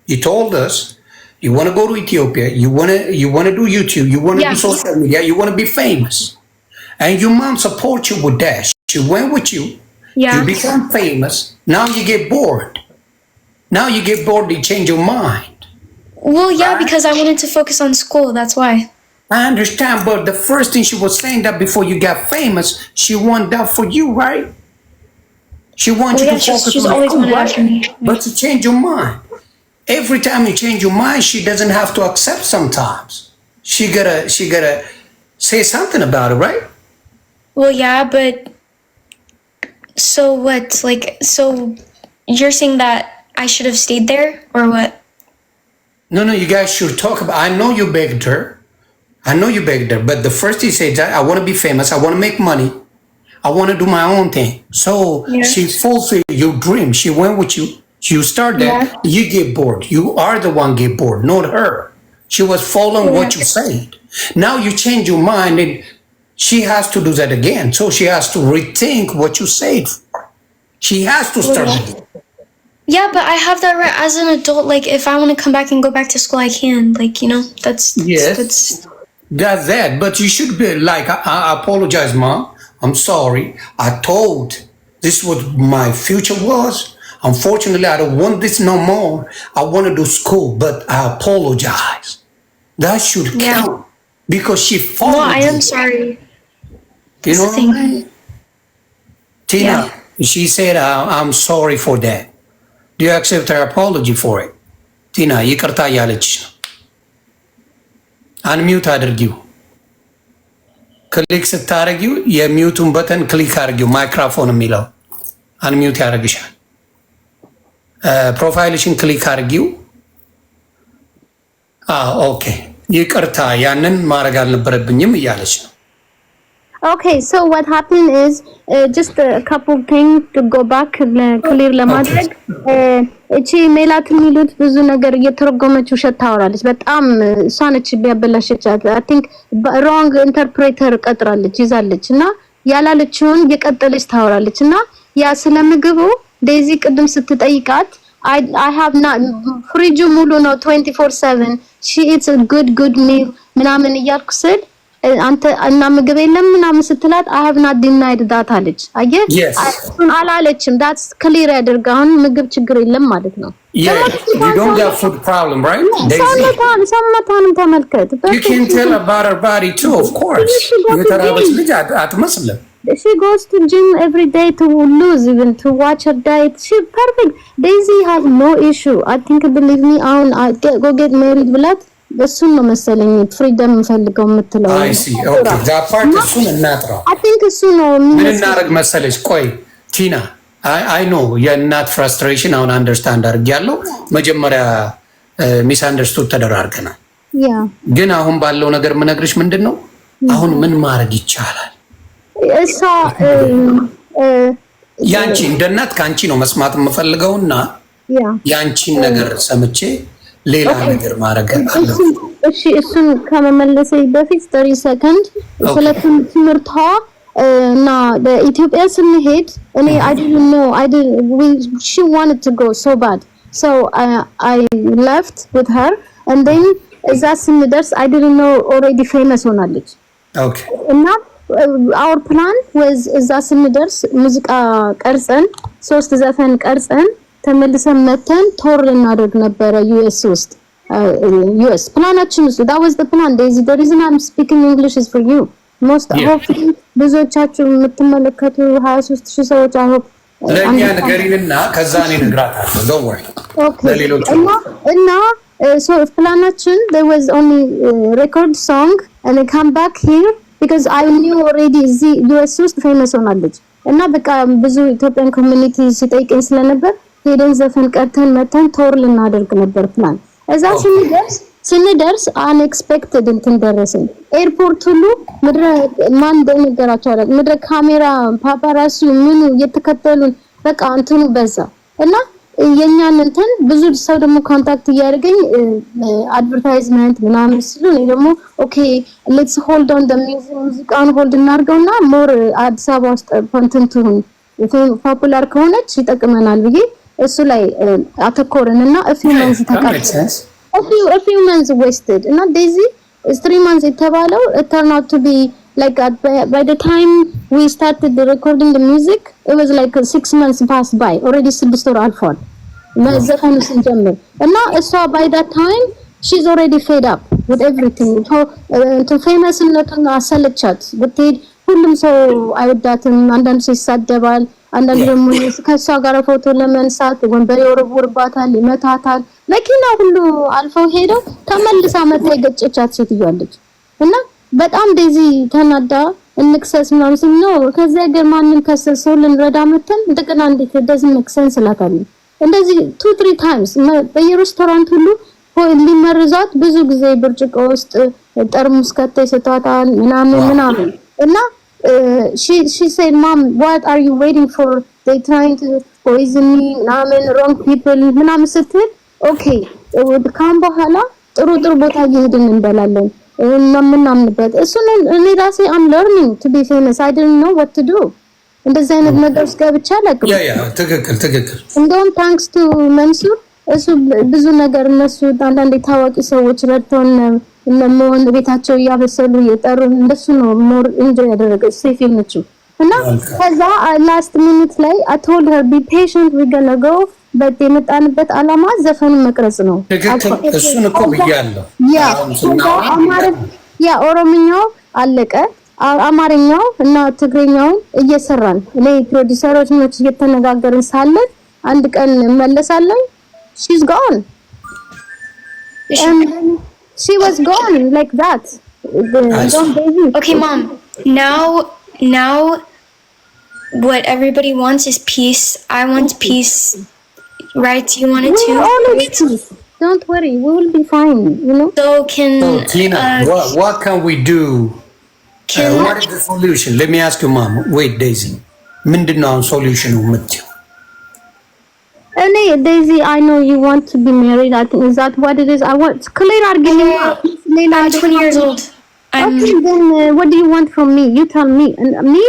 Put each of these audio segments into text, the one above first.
You told us you want to go to Ethiopia. You want to do YouTube. You want to do social media. You want to be famous. And your mom supports you with that. She went with you. Yeah. You become famous. Now you get bored. You change your mind. Well, yeah, right? Because I wanted to focus on school. That's why. I understand, but the first thing she was saying that before you got famous, she wanted that for you, right? She wants you to focus she's on always school, right? Me. But you change your mind. Every time you change your mind, she doesn't have to accept sometimes. She gotta say something about it, right? Well, yeah, but so what? Like, so you're saying that I should have stayed there, or what? No, you guys should talk about. I know you begged her, but the first he said, I want to be famous, I want to make money, I want to do my own thing. So she fulfilled your dream. She went with you. You start that, you get bored. You are the one get bored, not her. She was following what you said. Now you change your mind and she has to do that again. So she has to rethink what you said. She has to start again. Yeah, but I have that right as an adult. Like, if I want to come back and go back to school, I can. Like, you know, that's that. But you should be like, I apologize, Mom. I'm sorry. I told this what my future was. Unfortunately, I don't want this no more. I want to do school, but I apologize. That should count because she followed. No, I am sorry. You know what I mean? Tina, she said, I'm sorry for that. Do you accept her apology for it? ቲና ይቅርታ እያለች ነው። አንሚውት አድርጊው። ክሊክ ስታረጊው የሚውቱን በተን ክሊክ አድርጊው። ማይክሮፎን የሚለው አንሚውት ያደርግሻል። ፕሮፋይልሽን ክሊክ አድርጊው። ኦኬ ይቅርታ ያንን ማድረግ አልነበረብኝም እያለች ነው። Okay, so what happened is just a couple things to go back clear ለማድረግ እቺ ሜላት የሚሉት ብዙ ነገር እየተረጎመች ውሸት ታወራለች። በጣም እሷነች ቢያበላሸቻት I think wrong interpreter ቀጥራለች ይዛለች እና ያላለችውን እየቀጠለች ታወራለች እና ያ ስለምግቡ ዴዚ ቅድም ስትጠይቃት I have not ፍሪጁ ሙሉ ነው 24/7 she eats a good meal ምናምን እያልኩ ስል አንተ እና ምግብ የለም ምናምን ስትላት I have not denied that አለች። አየህ እሱን አላለችም። that's clear ያደርጋ አሁን ምግብ ችግር የለም ማለት ነው። Yeah, you don't have food problem, right? ሰማታንም ተመልከት። You can tell about her body too, of course. የተራበች ልጅ አትመስልም። She goes to gym every day to lose, even to watch her diet. She perfect. Daisy has no issue. I think believe me, go get married ብላት እሱን ነው መሰለኝ ፍሪደም ፈልገው የምትለው። I see. Okay. that part እሱን እናጥራው። I think እሱ ነው ምን እናደርግ መሰለሽ? ቆይ ቲና I know የእናት ፍራስትሬሽን አሁን አንደርስታንድ አድርጌያለሁ። መጀመሪያ ሚስ አንደርስቱድ ተደራርገናል። ግን አሁን ባለው ነገር ምነግርሽ ምንድነው አሁን ምን ማድረግ ይቻላል? እሷ ያንቺ እንደ እናት ካንቺ ነው መስማት የምፈልገውና ያንቺን ነገር ሰምቼ ሌላ ነገር ማድረግ አለብኝ። እሺ እሱን ከመመለሴ በፊት 30 ሰከንድ ስለ ትምህርቷ እና በኢትዮጵያ ስንሄድ እኔ I didn't know she wanted to go so bad so I left with her and then እዛ ስንደርስ I didn't know already famous ሆናለች። Okay. እና our plan was እዛ ስንደርስ ሙዚቃ ቀርጸን 3 ዘፈን ቀርጸን ተመልሰን መተን ቶር እናደርግ ነበር US ውስጥ US ፕላናችን ውስጥ that was the plan. the reason I'm speaking English is for you most hopefully ብዙዎቻችሁ የምትመለከቱ 23000 ሰዎች I hope ለኛ ነገሪንና ከዛ እኔ ነግራታለሁ don't worry. ለሌሎች እና so planaችን there was only record song and I come back here because I knew already the US ውስጥ famous ሆናለች እና በቃ ብዙ ኢትዮጵያን ኮሚኒቲ ሲጠይቀኝ ስለነበር ሄደን ዘፈን ቀርተን መተን ቶር ልናደርግ ነበር ፕላን። እዛ ስንደርስ unexpected እንትን ደረሰን። ኤርፖርት ሁሉ ምድረ ማን እንደነገራቸው አለ ምድረ ካሜራ ፓፓራሲ ምኑ እየተከተሉን በቃ እንትኑ በዛ እና የኛን እንትን ብዙ ሰው ደግሞ ኮንታክት እያደረገኝ አድቨርታይዝመንት ምናምን ሲሉ እኔ ደግሞ ኦኬ ሌትስ ሆልድ ኦን ዘ ሙዚቃን ሆልድ እናድርገውና ሞር አዲስ አበባ ውስጥ ኮንተንቱን ፖፑላር ከሆነች ይጠቅመናል ብዬ እሱ ላይ አተኮርንና a few months ተካፈለ a few months wasted እና ዴዚ 3 months የተባለው it turned out to be like by the time we started the recording the music it was like 6 months passed by already 6 ወር አልፏል መዘፈኑ ስንጀምር እና እሷ by that time she's already fed up with everything to famousነቱን አሰለቻት ብትሄድ ሁሉም ሰው አይወዳትም አንዳንድ ሰው ይሳደባል አንዳንድ ደግሞ ከሷ ጋር ፎቶ ለመንሳት ወንበር ይወረውርባታል ይመታታል መኪና ሁሉ አልፈው ሄደው ተመልሳ መጣ የገጨቻት ሴትዮዋለች እና በጣም ዴዚ ተናዳ እንክሰስ ምናምን ነው ከዛ ሀገር ማንን ከሰሰው ልንረዳ መተን እንደገና እንዴት doesn't make sense ላታል እንደዚህ 2-3 times በየሬስቶራንት ሁሉ ሊመርዛት ብዙ ጊዜ ብርጭቆ ውስጥ ጠርሙስ ከተይ ሰጣታል ምናምን እና she said mom what are you waiting for they trying to poison me ምናምን wrong people ምናምን ስትል okay ካም በኋላ ጥሩ ቦታ እየሄድን እንበላለን ምናምንበት እሱን እኔ ራሴ I'm learning to be famous I didn't know what to do እንደዚህ አይነት ነገር ውስጥ ገብቻ ለቅም ትክክል እንደውም thanks to መንሱር እሱ ብዙ ነገር እነሱ አንዳንድ ታዋቂ ሰዎች ረድተውን ለምን ቤታቸው ያበሰሉ የጠሩ እንደሱ ነው ሞር ኢንጆይ ያደረገው ሴፊል ነች እና ከዛ ላስት ሚኒት ላይ I told her be patient we're gonna go but የመጣንበት አላማ ዘፈን መቅረጽ ነው እሱን እኮ ብያለሁ ያ ኦሮምኛው አለቀ አማርኛው እና ትግሬኛው እየሰራን እኔ ፕሮዲዩሰሮች ነው እየተነጋገርን ሳለ አንድ ቀን መለሳለኝ she's gone and she was gone like that okay mom now what everybody wants is peace I want peace right you want it too don't worry we will be fine you know so Tina what can we do what is the solution let me ask you mom wait Daisy ምንድነው solution የምትይው Daisy, I know you want to be married. I think is that what it is? I want clear argument. I'm 20 years old. Okay, then what do you want from me? You tell me. And me,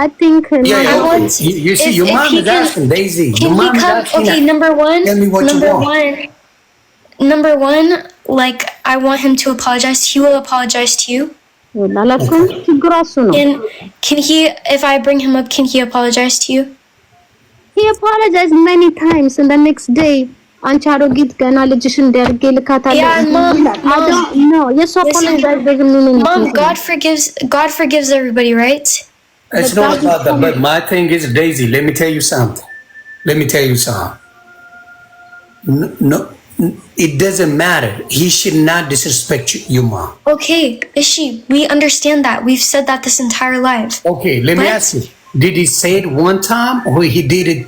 I think. I want. You see, your mom is asking Daisy. Your mom is asking. Okay, number one. Tell me what you want. Number one, like I want him to apologize. He will apologize to you. Can he? If I bring him up, can he apologize to you? He apologized many times and the next day አንቻሮጊት ገና ልጅሽን ደርጌ ልካታለሁ I don't know yes apologize doesn't mean anything Mom God forgives everybody right It's not about that but my thing is Daisy let me tell you something no it doesn't matter he should not disrespect you mom okay Ishi we understand that we've said that this entire life okay let me ask you did he say it one time or he did it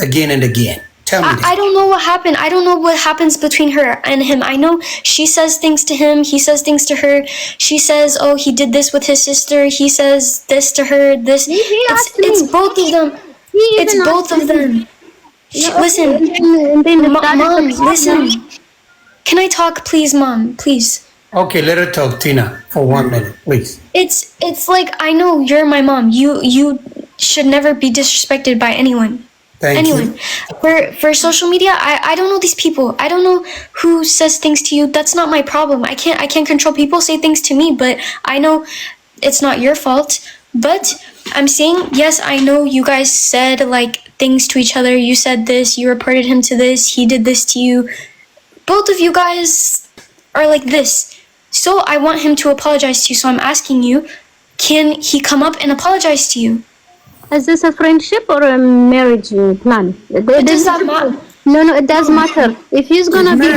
again and again? Tell me. I don't know what happened. I don't know what happens between her and him. I know she says things to him. He says things to her. She says, oh, he did this with his sister. He says this to her. This. It's both of them. It's both of them. Listen. Mom, listen. Can I talk, please, Mom? Please. Okay, let her talk, Tina, for 1 minute, please. It's like I know you're my mom. You should never be disrespected by anyone. Thank you. For social media, I don't know these people. I don't know who says things to you. That's not my problem. I can't control people say things to me, but I know it's not your fault. But I'm saying, yes, I know you guys said like things to each other. You said this, you reported him to this, he did this to you. Both of you guys are like this. So I want him to apologize to you. So I'm asking you, can he come up and apologize to you? Is this a friendship or a marriage plan? Does that matter? No, it does matter. If he's gonna be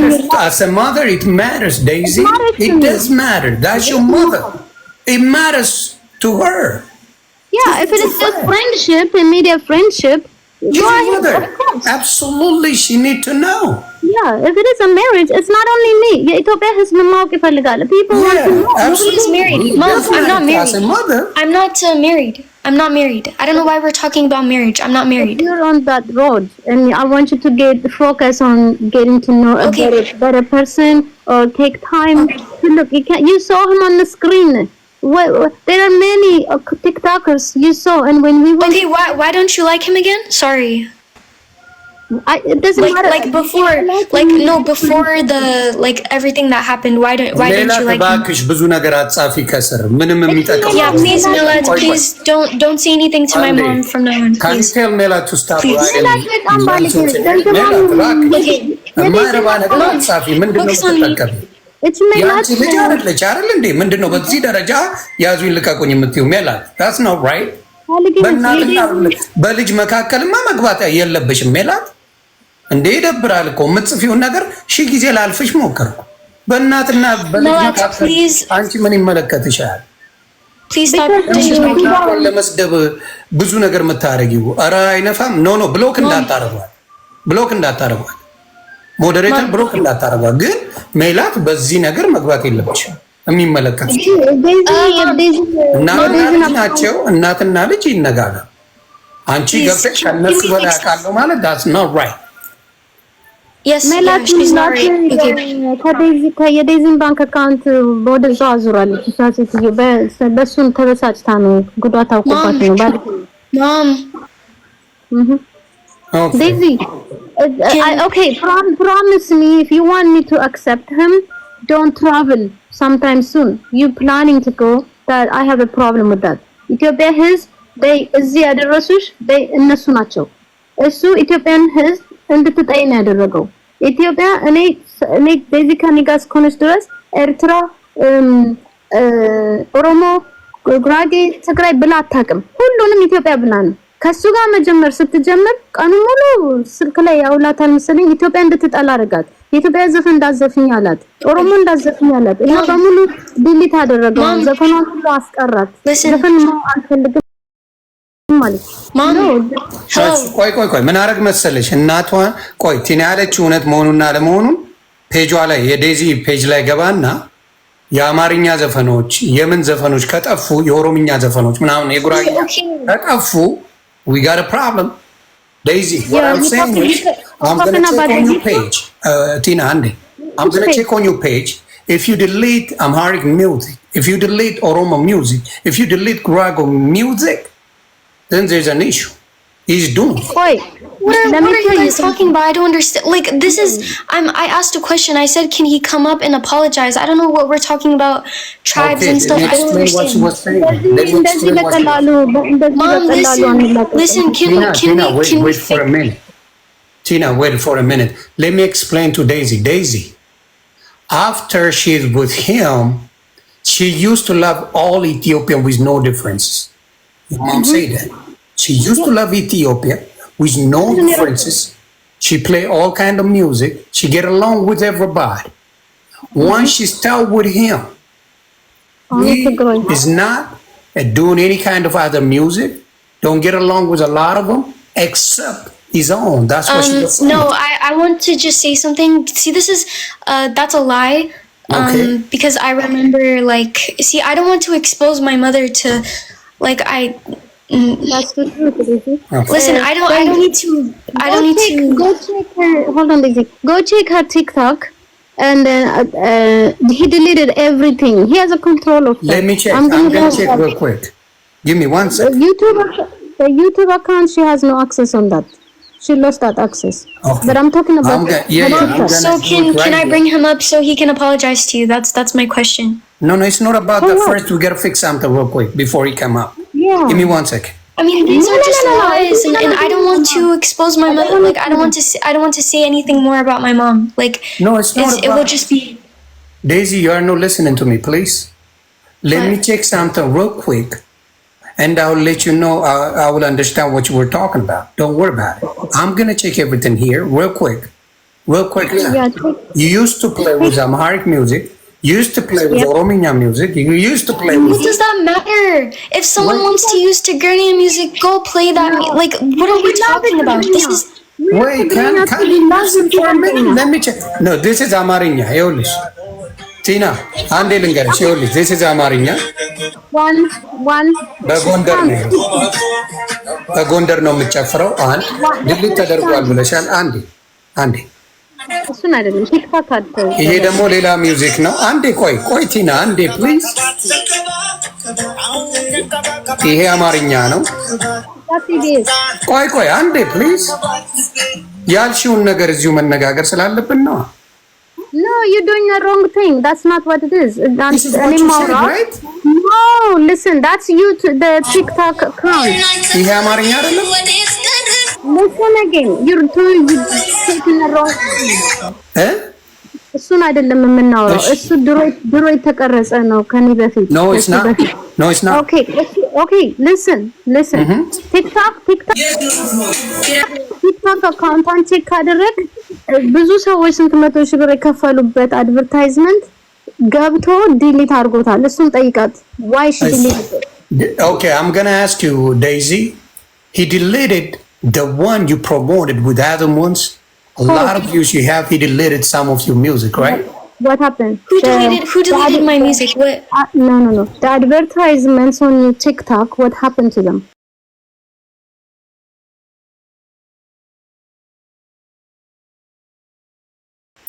as a mother, it matters, Daisy. It does matter. That's your mother. It matters to her. Yeah, if it is just friendship, immediate friendship, your mother. Absolutely, she need to know. Yeah, if it is a marriage, it's not only me. የኢትዮጵያ ህዝብ ማወቅ ይፈልጋል. People want to know. Nobody's married. Mom, I'm not married. As a mother. I'm not married. I'm not married. I don't know why we're talking about marriage. I'm not married. If you're on that road, and I want you to focus on getting to know a better person, or take time to look. You saw him on the screen. There are many TikTokers you saw, and when we went. Okay, why don't you like him again? Sorry. It doesn't matter. Like before, like no, before the like everything that happened. Why didn't you like him? ባክሽ ብዙ ነገር አጻፊ ከስር ምንም የሚጠቅም Yeah, please, Melat, please don't say anything to my mom from now on, Can you please. tell Melat to stop Please. writing? በጣም ባለጌ ነች። Okay. የማይረባ ነገር አጻፊ ምንድነው Focus on me. ተጠቀም It's ሜላት ያንቺ ልጅ አይደለች አይደል እንዴ? ምንድነው በዚህ ደረጃ ያዙኝ ልቀቁኝ የምትይው ሜላት? That's not right. በእናትና በልጅ መካከልማ መግባት የለብሽም ሜላት። እንዴ ይደብራል እኮ የምትጽፊውን ነገር ሺህ ጊዜ ላልፍሽ ሞከርኩ። በእናትና በልጅ መካከል አንቺ ምን ይመለከትሻል? Please stop disrespecting. ለመስደብ ብዙ ነገር የምታረጊው ኧረ አይነፋም። ኖ ብሎክ እንዳታረጓት ሞዴሬተር ብሎክ እንዳታረጓት። ግን ሜላት በዚህ ነገር መግባት የለብሽም። የሚመለከት ናቸው እናትና ልጅ ይነጋገር። አንቺ ገብተሽ ከነሱ በላይ አውቃለሁ ማለት that's not right. Yes, ሜላት she's not right. Okay. የዴዚን ባንክ አካውንት ወደዛ አዙራለች። እሷ ሴትዮ በእሱን ተበሳጭታ ነው ጉዳት አውቆባት ነው ባለ Mom. Daisy, okay, promise me if you want me to accept him, don't travel sometime soon. You planning to go? That I have a problem with that. Ethiopia ህዝብ እዚህ ያደረሱሽ እነሱ ናቸው። እሱ ኢትዮጵያን ህዝብ እንድትጠይ ነው ያደረገው። ኢትዮጵያ እኔ ዴዚ ከኔ ጋር እስከሆነች ድረስ ኤርትራ፣ ኦሮሞ፣ ጉራጌ፣ ትግራይ ብላ አታውቅም። ሁሉንም ኢትዮጵያ ብላ ነው። ከሱ ጋር መጀመር ስትጀምር ቀኑ ሙሉ ስልክ ላይ ያውላታል መሰለኝ። ኢትዮጵያ እንድትጠላ አደረጋት። የኢትዮጵያ ዘፈን እንዳዘፍኝ አላት፣ ኦሮሞ እንዳዘፍኝ አላት። እና በሙሉ ዲሊት አደረገው። ዘፈኗን ሁሉ አስቀራት። ዘፈን አልፈልግም ማለት ቆይ ምን አረግ መሰለሽ እናቷ ቆይ ቲና ያለችው እውነት መሆኑና ለመሆኑን ፔጇ ላይ የዴዚ ፔጅ ላይ ገባና የአማርኛ ዘፈኖች የምን ዘፈኖች ከጠፉ የኦሮምኛ ዘፈኖች ምናምን የጉራጌኛ ከጠፉ we got a problem. Daisy, what I'm saying is I'm going to check on your page. Tina, Andy, I'm going to check on your page. If you delete Amharic music, if you delete Oromo music, if you delete Gurago music, then there's an issue. He's doomed. Wait, what are you guys talking about? I don't understand. Like, this is, I asked a question. I said, can he come up and apologize? I don't know what we're talking about, tribes and stuff. I don't understand. Mom, listen, wait for a minute. Tina, wait for a minute. Let me explain to Daisy. Daisy, after she's with him, she used to love all Ethiopian with no differences. Your mom said that. She used to love Ethiopia with no differences. She play all kind of music. She get along with everybody. Once she start with him, he is not doing any kind of other music. Don't get along with a lot of them, except his own. That's what she does. No, I want to just say something. See, this is, that's a lie. Because I remember, like, see, I don't want to expose my mother to, like, That's the truth, Daisy. Listen, I don't need to. Go check her. Hold on, Daisy. Go check her TikTok, and then he deleted everything. He has a control of that. Let me check. I'm gonna check real quick. Give me 1 second. The YouTube account, she has no access on that. She lost that access. Okay. But I'm talking about. So can I bring him up so he can apologize to you? That's my question. No, it's not about that. First, we gotta fix something real quick before he come up. Yeah. Give me 1 second. I mean, these are just lies, and I don't want to expose my mother. Like, I don't want to say anything more about my mom. Like, no, it's not about. It will just be. Daisy, you are not listening to me, please. Let me check something real quick, and I'll let you know. I will understand what you were talking about. Don't worry about it. I'm gonna check everything here real quick. You used to play with Amharic music. You used to play with Orominya music. You used to play with. What does that matter? If someone wants to use Tigrinya music, go play that. Like, what are we talking about? This is. Wait, can you listen for a minute? Let me check. No, this is Amarinya. Eolish. Tina, ande lingarish. Eolish. This is Amarinya. One. በጎንደር ነው የምጨፍረው። አንድ ድልት ተደርጓል ብለሻል። አንዴ እሱን አይደለም ቲክቶክ አድርገው። ይሄ ደግሞ ሌላ ሚውዚክ ነው። አንዴ ቆይ ቲና አንዴ ፕሊዝ። ይሄ አማርኛ ነው። ቆይ አንዴ ፕሊዝ። ያልሽውን ነገር እዚሁ መነጋገር ስላለብን ነው። No, you're doing a wrong thing. That's not what it is. This is what you said, right? No, listen, that's you to the TikTok account. ይሄ አማርኛ አይደለም። Listen again. You're taking a wrong thing. እሱን አይደለም የምናወራው። እሱ ድሮ የተቀረጸ ነው ከኔ በፊት። No, it's not. No, it's not. Okay, listen. TikTok አካውንቷን ቼክ ካደረግ ብዙ ሰዎች ስንት መቶ ሺህ ብር የከፈሉበት አድቨርታይዝመንት ገብቶ ዲሊት አድርጎታል። እሱን ጠይቃት። Why she deleted it? Okay, I'm going to ask you, Daisy. He deleted the one you promoted with other ones. A lot of views you have. He deleted some of your music, right? What happened? Who deleted my music? What? No. The advertisements on your TikTok, what happened to them?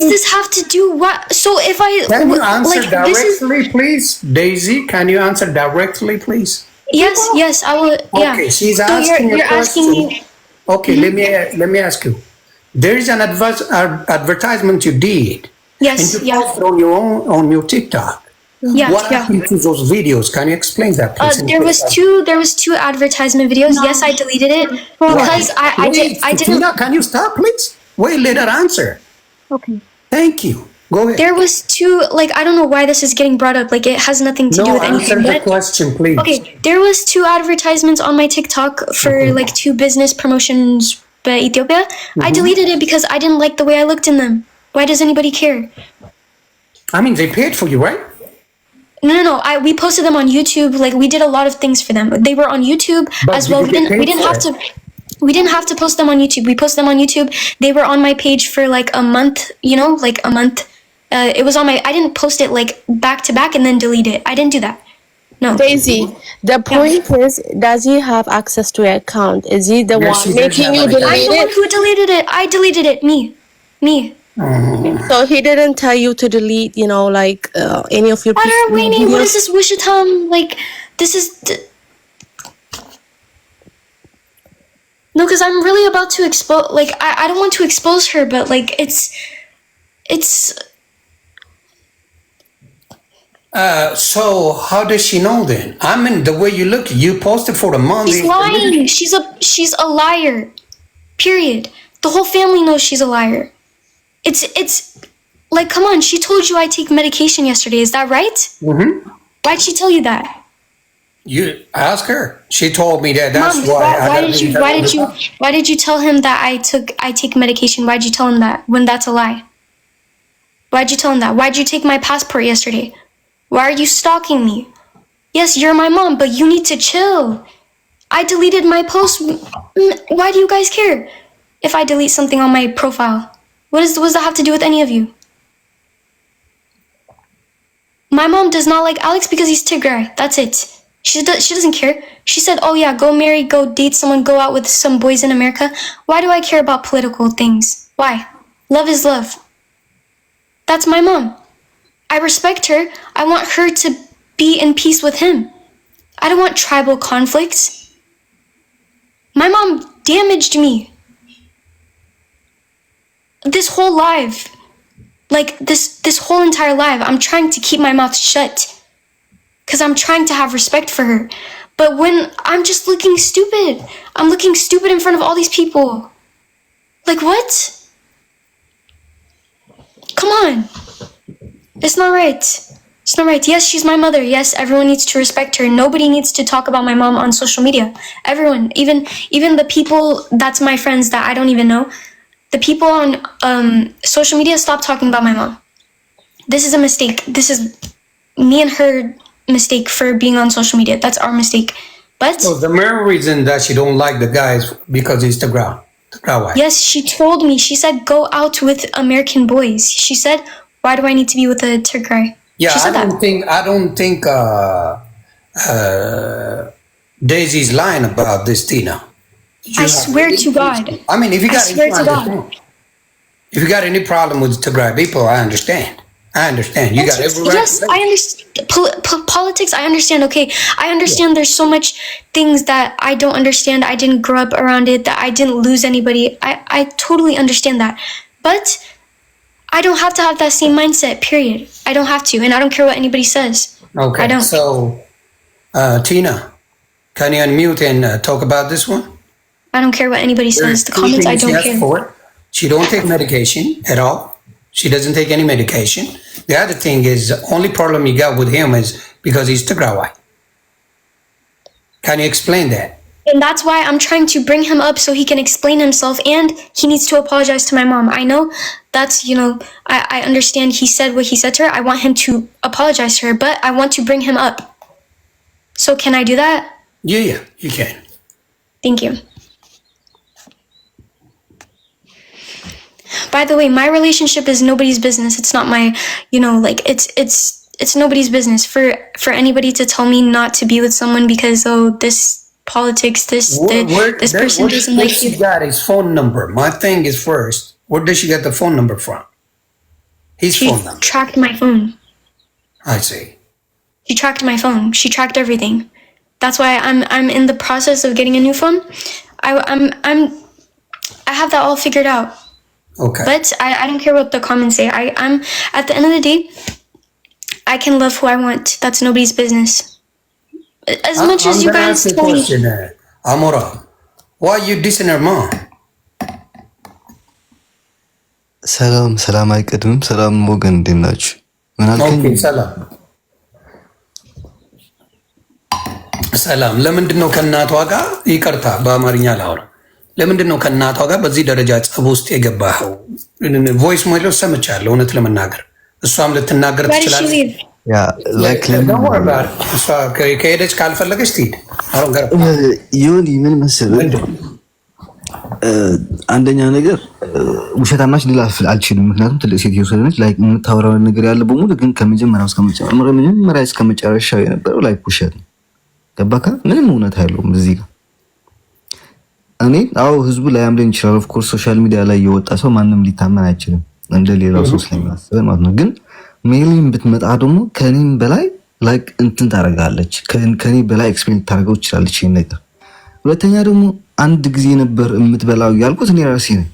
Does this have to do what? So if I Can you answer like directly, please? Daisy, can you answer directly, please? Yes, I will. Yeah. Okay, she's So asking you're asking me. Okay, let me ask you. There is an advertisement you did. Yes, and you yeah. posted on your TikTok. Yeah, What happened to those videos? Can you explain that, please? There was two advertisement videos. No. Yes, I deleted it because I didn't. Tina, can you stop, please? Wait, let her answer. Okay. Thank you. Go ahead. There was two, like, I don't know why this is getting brought up. Like, it has nothing to do with anything. Answer the question, please. Okay, there was two advertisements on my TikTok for like two business promotions by Ethiopia. I deleted it because I didn't like the way I looked in them. Why does anybody care? I mean, they paid for you, right? No. We posted them on YouTube. Like, we did a lot of things for them. They were on YouTube But as well. We didn't have to post them on YouTube. We posted them on YouTube. They were on my page for like a month, like a month. It was on my, I didn't post it like back to back and then delete it. I didn't do that. No. Daisy, the point is, does he have access to your account? Is he the Yes, one he does making have you access. I'm delete the one it? who deleted it. I deleted it. Me. So he didn't tell you to delete, like any of your Wait, what is this Wishatam? Like, this is... No, because I'm really about to expose... Like, I don't want to expose her, but like, it's... So how does she know then? I mean, the way you look, you posted for the month. She's lying. She's a liar. Period. The whole family knows she's a liar. It's like, come on, she told you I take medication yesterday. Is that right? Mm-hmm. Why'd she tell you that? You ask her. She told me that. That's Mom, why. why did you tell him that I take medication? Why'd you tell him that when that's a lie? Why'd you tell him that? Why'd you take my passport yesterday? Why are you stalking me? Yes, you're my mom, but you need to chill. I deleted my post. Why do you guys care if I delete something on my profile? What does that have to do with any of you? My mom does not like Alex because he's Tigray. That's it. She doesn't care. She said, oh yeah, go marry, go date someone, go out with some boys in America. Why do I care about political things? Why? Love is love. That's my mom. I respect her. I want her to be in peace with him. I don't want tribal conflicts. My mom damaged me. This whole life, like this whole entire life, I'm trying to keep my mouth shut because I'm trying to have respect for her. But when I'm just looking stupid, I'm looking stupid in front of all these people. Like, what? Come on. It's not right. It's not right. Yes, she's my mother. Yes, everyone needs to respect her. Nobody needs to talk about my mom on social media. Everyone, even the people that's my friends that I don't even know. The people on social media, stop talking about my mom. This is a mistake. This is me and her mistake for being on social media. That's our mistake. But So the main reason that she don't like the guys because he's the ground. yes, she told me. She said, go out with American boys. She said, why do I need to be with a Tigray? Yeah, she said I don't think Daisy's lying about this, Tina. I swear to God. I mean, if you got I swear to God. if you got any problem with Tigray people, I understand. I understand. You got every right. Yes, I understand politics. I understand. Okay, I understand. There's so much things that I don't understand. I didn't grow up around it. That I didn't lose anybody. I totally understand that, but I don't have to have that same mindset. Period. I don't have to, and I don't care what anybody says. Okay. I don't. So, Tina, can you unmute and talk about this one? I don't care what anybody says. The comments, I don't care. She don't take medication at all. She doesn't take any medication. The other thing is, the only problem you got with him is because he's Tigrawai. Can you explain that? And that's why I'm trying to bring him up so he can explain himself, and he needs to apologize to my mom. I know that's, I understand he said what he said to her. I want him to apologize to her, but I want to bring him up. So can I do that? Yeah, you can. Thank you. By the way, my relationship is nobody's business. It's not my, it's nobody's business for anybody to tell me not to be with someone because this politics, this person doesn't like you. She got his phone number. My thing is first, where does she get the phone number from? His phone number. She tracked my phone. I see. She tracked my phone. She tracked everything. That's why I'm in the process of getting a new phone. I have that all figured out. Okay. But I don't care what the comments say. I'm at the end of the day, I can love who I want. That's nobody's business. As much as you guys tell me. Amora, why are you dissing her mom? ሰላም አይቀድምም። ሰላም ወገን እንዴት ናችሁ? ምን አልከኝ? ሰላም። ለምንድን ነው ከእናቷ ጋር ይቅርታ፣ በአማርኛ ላውራ። ለምንድን ነው ከእናቷ ጋር በዚህ ደረጃ ጸብ ውስጥ የገባኸው? ቮይስ ሞይሎ ሰምቻለሁ። እውነት ለመናገር እሷም ልትናገር ትችላለች። እሷ ከሄደች ካልፈለገች ትሂድ። ዮኒ ምን መሰለህ፣ አንደኛ ነገር ውሸታማች ልል አልችልም። ምክንያቱም ትልቅ ሴትዮ ስለሆነች ላይ የምታወራው ነገር ያለ በሙሉ ግን ከመጀመሪያ እስከ መጨረሻው የነበረው ላይ ውሸት ነው። ገባካ? ምንም እውነት አይደለም እዚህ ጋር። እኔ ህዝቡ ላይ አምለኝ ይችላል። ኦፍ ኮርስ ሶሻል ሚዲያ ላይ የወጣ ሰው ማንም ሊታመን አይችልም እንደ ሌላው ሰው ስለሚያስብ ማለት ነው። ግን ሜሊን ብትመጣ ደግሞ ከኔም በላይ ላይክ እንትን ታደርጋለች። ከኔ በላይ ኤክስፔሪንስ ታደርገው ይችላልች ይሄን ነገር። ሁለተኛ ደግሞ አንድ ጊዜ ነበር የምትበላው ያልኩት እኔ ራሴ ነኝ።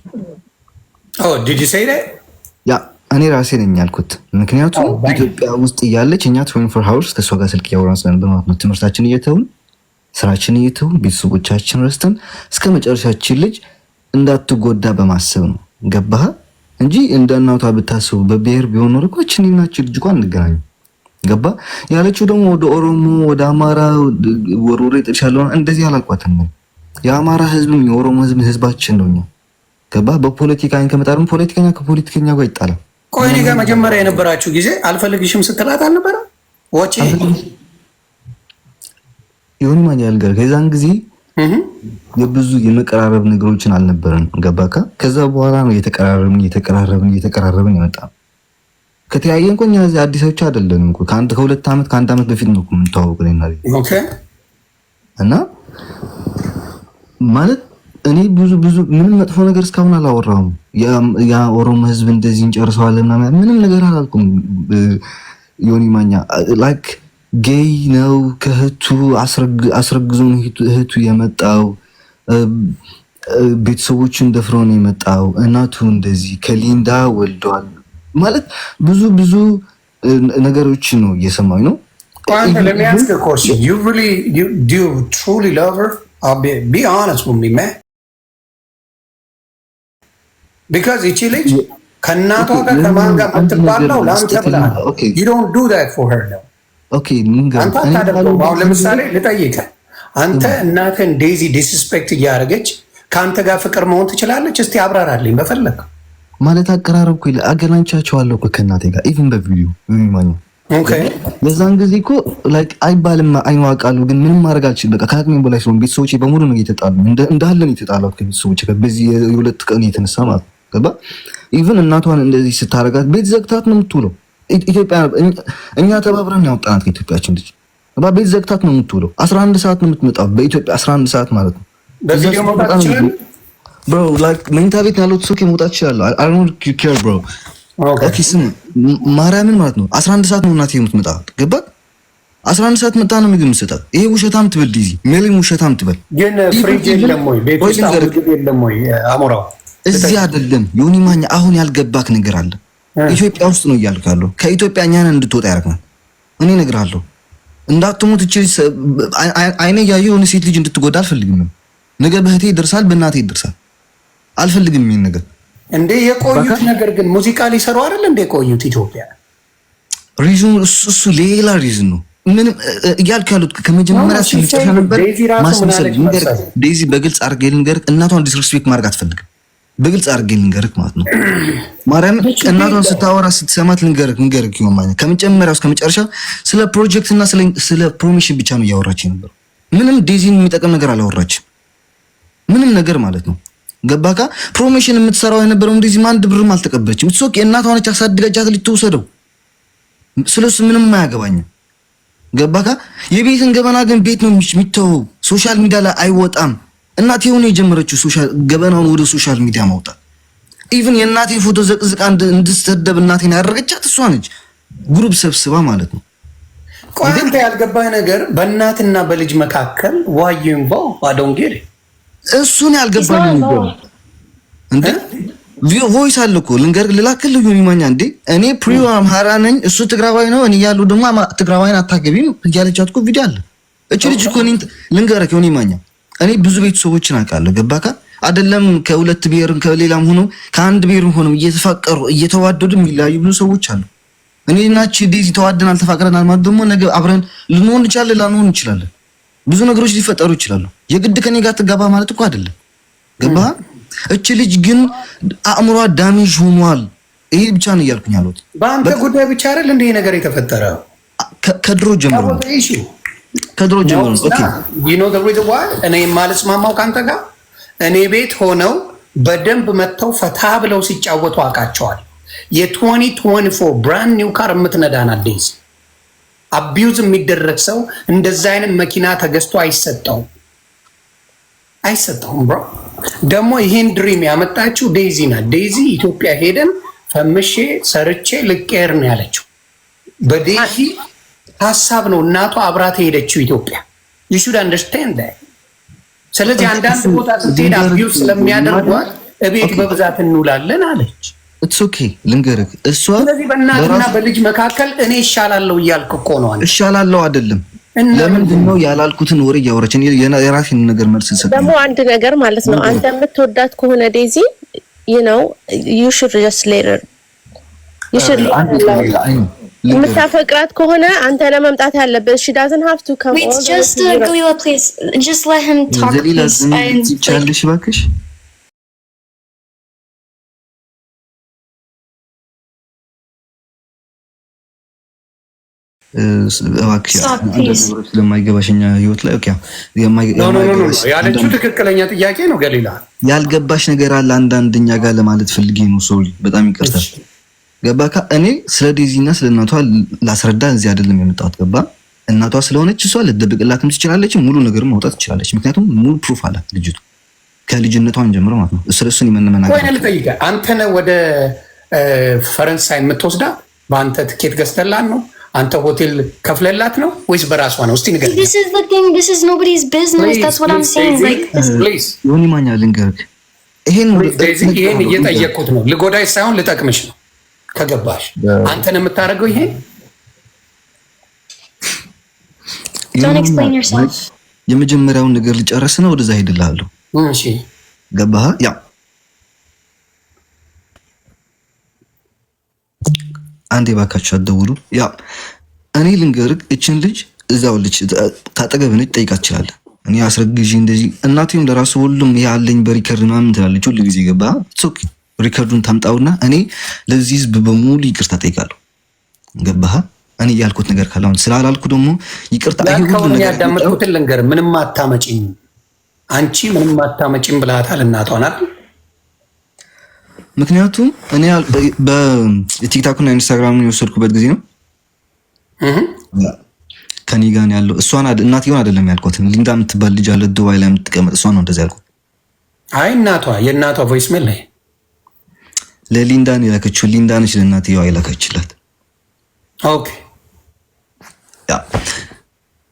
ዲድ ዩ ሴይ ዳት? ያ እኔ ራሴ ነኝ ያልኩት። ምክንያቱም ኢትዮጵያ ውስጥ እያለች እኛ 24 hours ከሷ ጋር ስልክ እያወራን ስለነበር ማለት ነው። ትምህርታችን እየተውን ስራችን እየተውን ቤተሰቦቻችን ረስተን እስከ መጨረሻችን ልጅ እንዳትጎዳ በማሰብ ነው። ገባህ? እንጂ እንደ እናቷ ብታስቡ በብሔር ቢሆን ኖሮ እኮ እቺና እቺ ልጅ እንኳን እንገናኝ። ገባ? ያለችው ደግሞ ወደ ኦሮሞ ወደ አማራ ወሮሬ ጥቻለሁ እንደዚህ አላልኳትም። የአማራ ህዝብም የኦሮሞ ህዝብ ህዝባችን ነው። ገባ? በፖለቲካን ከመጣርም ፖለቲከኛ ከፖለቲከኛ ጋር ይጣላል። ቆይ እኔ ጋር መጀመሪያ የነበራችሁ ጊዜ አልፈልግሽም ስትላት አልነበረ? ወጪ ይሁን ማን ያልገር ከዛን ጊዜ የብዙ የመቀራረብ ነገሮችን አልነበረን። ገባካ? ከዛ በኋላ ነው እየተቀራረብን ይመጣ። ከተያየን እንኳን እዚህ አዲሶች አይደለንም እኮ ከሁለት ዓመት ከአንድ ዓመት በፊት ነው የምንተዋወቀው እና ኦኬ። እና ማለት እኔ ብዙ ምንም መጥፎ ነገር እስካሁን አላወራሁም። ያ ኦሮሞ ህዝብ እንደዚህ እንጨርሰዋልና ምንም ነገር አላልኩም። ዮኒ ማኛ ላይክ ጌይ ነው ከህቱ አስረግዞ እህቱ የመጣው ቤተሰቦቹን ደፍሮ ነው የመጣው። እናቱ እንደዚህ ከሊንዳ ወልዷል ማለት ብዙ ነገሮች ነው እየሰማኝ ነው። Let me ask you a question. Do you truly love her? Be honest with me, man. Because እቺ ልጅ ከእናቷ ጋር ከማን ጋር የምትባለው ለአንተ ብላ you don't do that for her ነው። ኦኬ አንተ አታደርገውም። አሁን ለምሳሌ ልጠይቅህ፣ አንተ እናትህን ዴዚ ዲስስፔክት እያደረገች ከአንተ ጋር ፍቅር መሆን ትችላለች? እስቲ አብራራልኝ በፈለግ ማለት አቀራረብኩ አገናኝቻቸዋለሁ እኮ ከእናቴ ጋር ኢቭን በቪዲዮ የሚማኝ ኦኬ። በዛን ጊዜ እኮ ላይክ አይባልም አይዋቃሉ፣ ግን ምንም ማድረግ አልችልም። በቃ ከአቅሜ በላይ ስለሆነ ቤተሰቦቼ በሙሉ ነው እየተጣሉ እንዳለን የተጣላሁት ከቤተሰቦቼ ጋር በዚህ የሁለት ቀን የተነሳ ማለት ገባ። ኢቭን እናቷን እንደዚህ ስታረጋት ቤት ዘግታት ነው የምትውለው። ኢትዮጵያ እኛ ተባብረን ያወጣናት ከኢትዮጵያችን ልጅ ገባ። ቤት ዘግታት ነው የምትውለው። 11 ሰዓት ነው የምትመጣው በኢትዮጵያ 11 ሰዓት ማለት ነው። በዚህ መውጣት ይችላል ብሮ ላይክ መኝታ ቤት ያለው ሱቅ መውጣት ይችላል። I don't care bro ኦኬ ስም ማርያምን ማለት ነው 11 ሰዓት ነው እናቴ የምትመጣ ገባ 11 ሰዓት መጣ ነው ምግብ የምትሰጣት። ይሄ ውሸታም ትበል ዲዚ ሜሊም ውሸታም ትበል። ግን ፍሪጅ የለም ወይ ቤት ውስጥ ምግብ የለም ወይ አሞራው? እዚህ አይደለም ዮኒ ማኛ አሁን ያልገባክ ነገር አለ። ኢትዮጵያ ውስጥ ነው እያልክ ያለው ከኢትዮጵያ እኛን እንድትወጣ ያደርጋል። እኔ እነግርሃለሁ እንዳትሞት እቺ አይኔ ያየው የሆነ ሴት ልጅ እንድትጎዳ አልፈልግም። ነገ በህቴ ይደርሳል በእናቴ ይደርሳል። አልፈልግም ይሄን ነገር እንዴ የቆዩት ነገር ግን ሙዚቃ ሊሰሩ አይደል እንዴ ቆዩት ኢትዮጵያ። ሪዝኑ እሱ ሌላ ሪዝን ነው። ምንም እያልክ ያሉት ከመጀመሪያ ሲልጨፈ ነበር ማስመሰል ነገር ዴዚ በግልጽ አድርጌ ልንገርህ እናቷን ዲስሪስፔክት ማድረግ አትፈልግም። በግልጽ አድርጌ ልንገርህ ማለት ነው ማርያም እናቷን ስታወራ ስትሰማት ልንገርህ ይሆን ከመጀመሪያው እስከ መጨረሻ ስለ ፕሮጀክት እና ስለ ፕሮሚሽን ብቻ ነው እያወራች ነበር። ምንም ዴዚን የሚጠቅም ነገር አላወራችም ምንም ነገር ማለት ነው ገባካ። ፕሮሞሽን የምትሰራው የነበረው እንደዚህ ማን ብርም አልተቀበለችም። እሱ እናቷ ነች አሳድጋጃት ልትወሰደው ስለሱ ምንም አያገባኝም ገባካ። የቤትን ገበና ግን ቤት ነው የሚተው ሶሻል ሚዲያ ላይ አይወጣም። እናቴ ሆነ የጀመረችው ሶሻል ገበናውን ወደ ሶሻል ሚዲያ ማውጣት ኢቭን የእናቴ ፎቶ ዘቅዝቃ እንድትሰደብ እናቴን ያደረገቻት እሷ ነች ግሩፕ ሰብስባ ማለት ነው። ቆይ አንተ ያልገባህ ነገር በእናትና በልጅ መካከል ዋዩንቦ አዶንጌሪ እሱን ያልገባኝ ነው እንዴ ቮይስ አለ እኮ ልንገር ልላክልህ ዮኒ ማኛ እንዴ እኔ ፕሪዮ አምሃራ ነኝ እሱ ትግራዋይ ነው እኔ ያሉ ደግሞ ትግራዋይን አታገቢም ያለቻት እኮ ቪዲዮ አለ። እቺ ልጅ እኮ እኔ ልንገርህ ዮኒ ማኛ እኔ ብዙ ቤተሰቦችን አውቃለሁ ገባካ አይደለም ከሁለት ብሔርም ከሌላም ሆኖ ከአንድ ብሔርም ሆኖ እየተፋቀሩ እየተዋደዱ የሚለያዩ ብዙ ሰዎች አሉ። እኔና እቺ ዴዚ ተዋደናል ተፋቅረናል ማለት ደግሞ ነገ አብረን ልንሆን እንችላለን ላንሆን እንችላለን። ብዙ ነገሮች ሊፈጠሩ ይችላሉ። የግድ ከኔ ጋር ትጋባ ማለት እኮ አይደለም ገባ። እቺ ልጅ ግን አእምሯ ዳሜጅ ሆኗል። ይሄ ብቻ ነው ያልኩኝ አሉት። በአንተ ጉዳይ ብቻ አይደል እንደ ነገር የተፈጠረው ከድሮ ጀምሮ ከድሮ ጀምሮ ኦኬ you know the reason why እኔ ማልስማማው ካንተ ጋር እኔ ቤት ሆነው በደንብ መተው ፈታ ብለው ሲጫወቱ አውቃቸዋል። የ2024 ብራንድ ኒው ካር የምትነዳና ዴዚ አቢዩዝ የሚደረግ ሰው እንደዛ አይነት መኪና ተገዝቶ አይሰጠውም ብሮ። ደግሞ ይሄን ድሪም ያመጣችው ዴዚ ናት። ዴዚ ኢትዮጵያ ሄደን ፈምሼ ሰርቼ ልቄር ነው ያለችው። በዴዚ ሀሳብ ነው እናቷ አብራት ሄደችው ኢትዮጵያ። you should understand that። ስለዚህ አንዳንድ ቦታ ስትሄድ አቢዩዝ ስለሚያደርጓት እቤት በብዛት እንውላለን አለች። it's okay ልንገርህ እሷ ስለዚህ በእናትና በልጅ መካከል እኔ እሻላለሁ እያልክ እኮ ነው አንተ። እሻላለሁ አይደለም ለምንድን ነው ያላልኩትን ወሬ እያወራች የራሴን ነገር መልስ ሰጠኝ። ደግሞ አንድ ነገር ማለት ነው አንተ የምትወዳት ከሆነ ዴዚ you know you should just later you should የምታፈቅራት ከሆነ አንተ ለመምጣት ያለበት she doesn't have to come Wait, just Galila, please just let him talk please. ይቻልሽ እባክሽ ስለማይገባሽኛ ህይወት ላይ ኦኬ ያለችው ትክክለኛ ጥያቄ ነው። ገሊላ ያልገባሽ ነገር አለ አንዳንደኛ ጋር ለማለት ፈልጌ ነው። ሶሪ በጣም ይቅርታል። ገባካ እኔ ስለ ዴዚና ስለ እናቷ ላስረዳ እዚህ አይደለም የመጣሁት ገባ። እናቷ ስለሆነች እሷ ልትደብቅላትም ትችላለች፣ ሙሉ ነገርም ማውጣት ትችላለች። ምክንያቱም ሙሉ ፕሩፍ አላት ልጅቱ ከልጅነቷን ጀምሮ ማለት ነው። ስለሱን ይመነመናል። ወይ ልጠይቀህ አንተ ነህ ወደ ፈረንሳይ የምትወስዳት በአንተ ትኬት ገዝተላት ነው? አንተ ሆቴል ከፍለላት ነው ወይስ በራሷ ነው? እስቲ ንገረኝ። This is the thing. This is nobody's business. That's what I'm saying. Like, please. ዮኒ ማኛ ልንገርህ፣ ይሄን እየጠየቅኩት ነው። ልጎዳሽ ሳይሆን ልጠቅምሽ ነው። ከገባሽ አንተ ነው የምታደርገው ይሄን። Don't explain yourself. የመጀመሪያውን ነገር ልጨርስ ነው፣ ወደዛ ሄድልሃለሁ። እሺ ገባህ? ያ አንዴ ባካችሁ አትደውሉ። ያ እኔ ልንገርህ እችን ልጅ እዛው ልጅ ታጠገብ ነች፣ ጠይቃት ይችላል። እኔ አስረግዢ እንደዚህ እናቴም ለራሱ ሁሉም ያለኝ በሪከርድ ምናምን ትላለች ሁሉ ጊዜ ገባ። ሶክ ሪከርዱን ታምጣውና እኔ ለዚህ ህዝብ በሙሉ ይቅርታ ጠይቃለሁ። ገባህ? እኔ ያልኩት ነገር ካለ አሁን ስላላልኩ ደግሞ ይቅርታ አይሁን ነገር ያዳመጥኩትን ልንገርህ። ምንም አታመጪኝ አንቺ ምንም አታመጪኝ ብላታል እናቷን አይደል? ምክንያቱም እኔ በቲክታክ እና ኢንስታግራም የወሰድኩበት ጊዜ ነው ከኔ ጋር ያለው እሷን እናትየውን አይደለም ያልኳት። ሊንዳ የምትባል ልጅ አለ ዱባይ ላይ የምትቀመጥ እሷን ነው እንደዛ ያልኳት። አይ እናቷ የእናቷ ቮይስ ሜል ላይ ለሊንዳን የላከችው ሊንዳ ነች ለእናትየዋ የላከችላት። ኦኬ ያ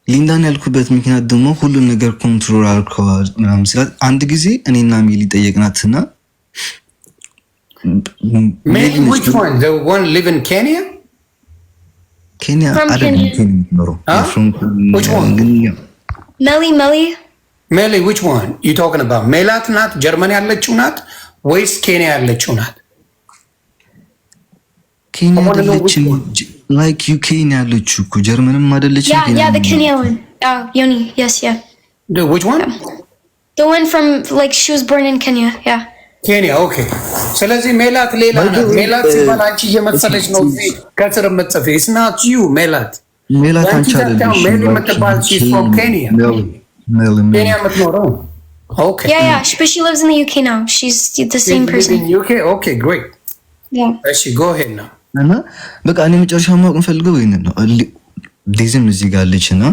ሊንዳን ያልኩበት ምክንያት ደግሞ ሁሉን ነገር ኮንትሮል አልከዋል ምናምን ስላት አንድ ጊዜ እኔና ሜሊ ጠየቅናትና ሜሊ which one the one live in Kenya ኬንያ አይደለም ኬንያ ነው which one ሜሊ which one you talking about ሜላት ናት ጀርመን ያለችው ናት ወይስ ኬንያ ያለችው ናት? ኬንያ ያለችው like UK ያለችው እኮ ጀርመንም አይደለች። Yeah, the Kenya one. Oh, Yoni. Yes, yeah. Which one? The one from like she was born in Kenya. Yeah. Kenya, okay. ስለዚህ ሜላት ሌላ ናት። ሜላት ሲባል አንቺ እየመሰለች ነው እዚህ ከስር የምትጽፊ። It's not you ሜላት አንቺ አይደለሽ። ሜሊ የምትባል she's from Kenya. Kenya የምትኖረው Okay. Yeah. But she lives in the UK now. She's the same person. In UK? Okay, great. Yeah. Actually, go ahead now. እና በቃ እኔ መጨረሻ ማወቅ እንፈልገው ይሄንን ነው። ዴዝም እዚህ ጋር አለችና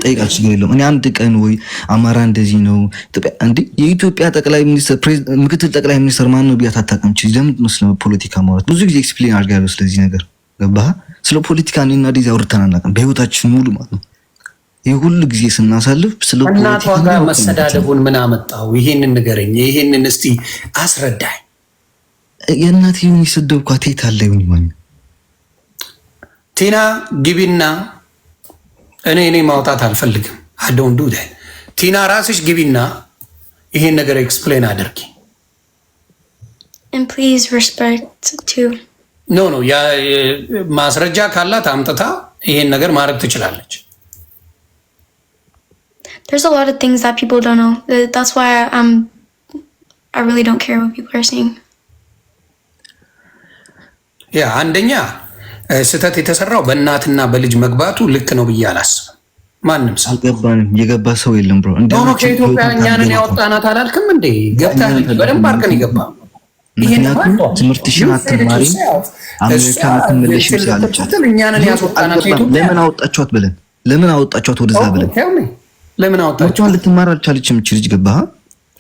ጠይቃችሁ ችግር የለውም። እኔ አንድ ቀን ወይ አማራ እንደዚህ ነው ኢትዮጵያ እንዴ የኢትዮጵያ ጠቅላይ ሚኒስትር ምክትል ጠቅላይ ሚኒስትር ማን ነው ቢያት አታውቅም። ለምን መስለ ፖለቲካ ማለት ብዙ ጊዜ ኤክስፕሌን አድርጋለሁ ስለዚህ ነገር ገባህ? ስለ ፖለቲካ እኔና ዴዚ አውርተን አናውቅም በህይወታችን ሙሉ ማለት ነው። ይሄ ሁሉ ጊዜ ስናሳልፍ ስለ ፖለቲካ ጋር መሰዳደቡን ምን አመጣው? ይሄንን ንገረኝ። ይሄንን እስቲ አስረዳኝ። የእናትየውን የሰደብኳት የት አለ ይሁን ማለት ቲና ግቢና እኔ ማውጣት አልፈልግም። I don't do that. ቲና ራስሽ ግቢና ይሄን ነገር ኤክስፕሌን አድርጊ። And please respect too. No, ያ ማስረጃ ካላት አምጥታ ይሄን ነገር ማድረግ ትችላለች። There's a lot of things that people don't know. That's why I really don't care what people are saying. ያ አንደኛ ስህተት የተሰራው በእናትና በልጅ መግባቱ ልክ ነው ብዬ አላስብም። ማንም ሰው አልገባንም። የገባ ሰው የለም ብሮ። እንደው ከኢትዮጵያ እኛንን ያወጣናት አላልክም እንዴ? ገብታል በደንብ አድርገን ይገባ። ይሄን ትምህርትሽን አትማሪ አሜሪካ ትመለሽ ይችላልቻት እኛንን ያስወጣናት ኢትዮጵያ ለምን አወጣችኋት ወደዛ ብለን ለምን አወጣችኋት? ልትማር አልቻለችም እቺ ልጅ ገባህ?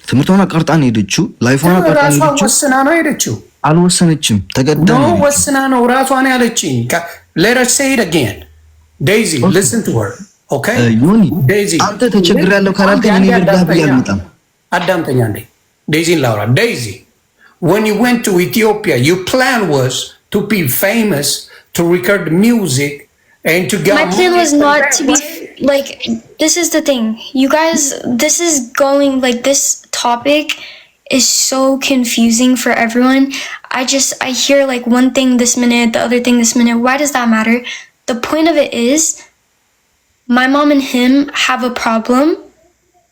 ትምህርቷን አቀርጣን ሄደችው። ላይፏን አቀርጣን ሄደችው። ወስና ነው ሄደችው። አልወሰነችም። ተገዳ ነው ወስና ነው ራሷን ያለችኝ። Let us say it again. Daisy, listen to her. Okay? ዮኒ Daisy, አንተ ተቸግሬያለሁ ካላልከኝ እኔ ልርዳህ ብዬ አልመጣም። አዳምጠኛ እንዴ Daisy ላውራ። Daisy, when you went to Ethiopia, your plan was to be famous, to record music, and to get my plan was not to be like, this is the thing. You guys, this is going like this topic is so confusing for everyone. I hear like one thing this minute, the other thing this minute. Why does that matter? The point of it is my mom and him have a problem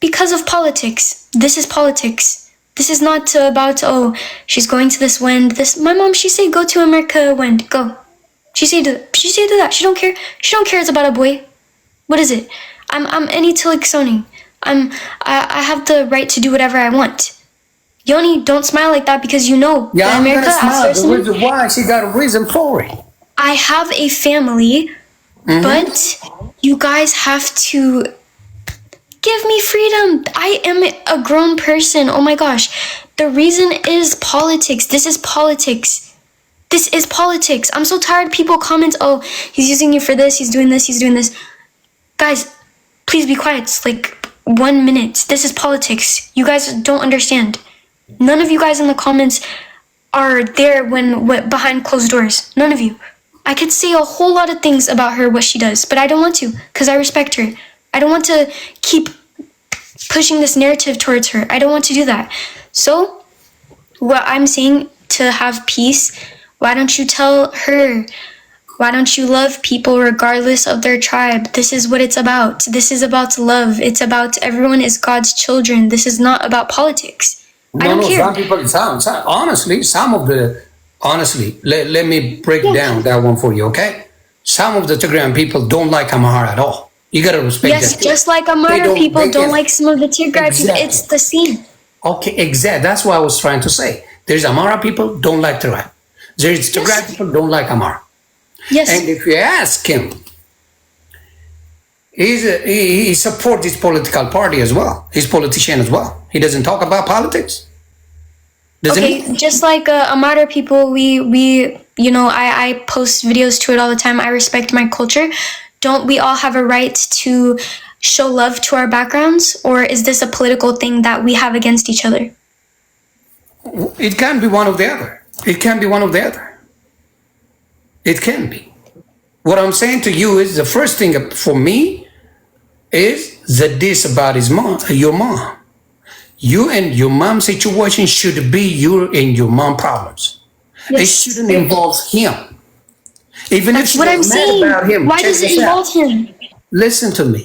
because of politics. This is politics. This is not about, oh, she's going to this wind. My mom, she say go to America wind. Go. She say do that. She don't care. She don't care it's about a boy. What is it? I'm any like Sony. I have the right to do whatever I want. Yoni, don't smile like that because you know that America. Why? She got a reason for it. I have a family, but you guys have to give me freedom. I am a grown person. Oh my gosh. The reason is politics. This is politics. This is politics. I'm so tired. People comment, oh, he's using you for this. He's doing this. He's doing this. Guys, please be quiet. It's like 1 minute. This is politics. You guys don't understand. None of you guys in the comments are there when behind closed doors. None of you. I could say a whole lot of things about her, what she does, but I don't want to because I respect her. I don't want to keep pushing this narrative towards her. I don't want to do that. So, what I'm saying to have peace, why don't you tell her? Why don't you love people regardless of their tribe? This is what it's about. This is about love. It's about everyone is God's children. This is not about politics. I don't care. Some people, honestly, let me break down that one for you, okay? Some of the Tigrayan people don't like Amhara at all. You gotta respect that. Yes, just like Amhara people don't like some of the Tigray people. It's the same. Okay, exactly. That's what I was trying to say. There's Amhara people don't like Tigray. There's Tigray people don't like Amhara. Yes. And if you ask him, he supports his political party as well. He's a politician as well. He doesn't talk about politics. Doesn't Okay, it? just like Amara people, we you know, I post videos to it all the time. I respect my culture. Don't we all have a right to show love to our backgrounds, or is this a political thing that we have against each other? It can be one or the other. It can be one or the other. It can be. What I'm saying to you is the first thing for me is the diss about his mom, your mom. You and your mom's situation should be you and your mom problems. Yes. It shouldn't involve him. Even That's if what you're I'm mad saying. about him, Why check does it this out. involve him? Listen to me.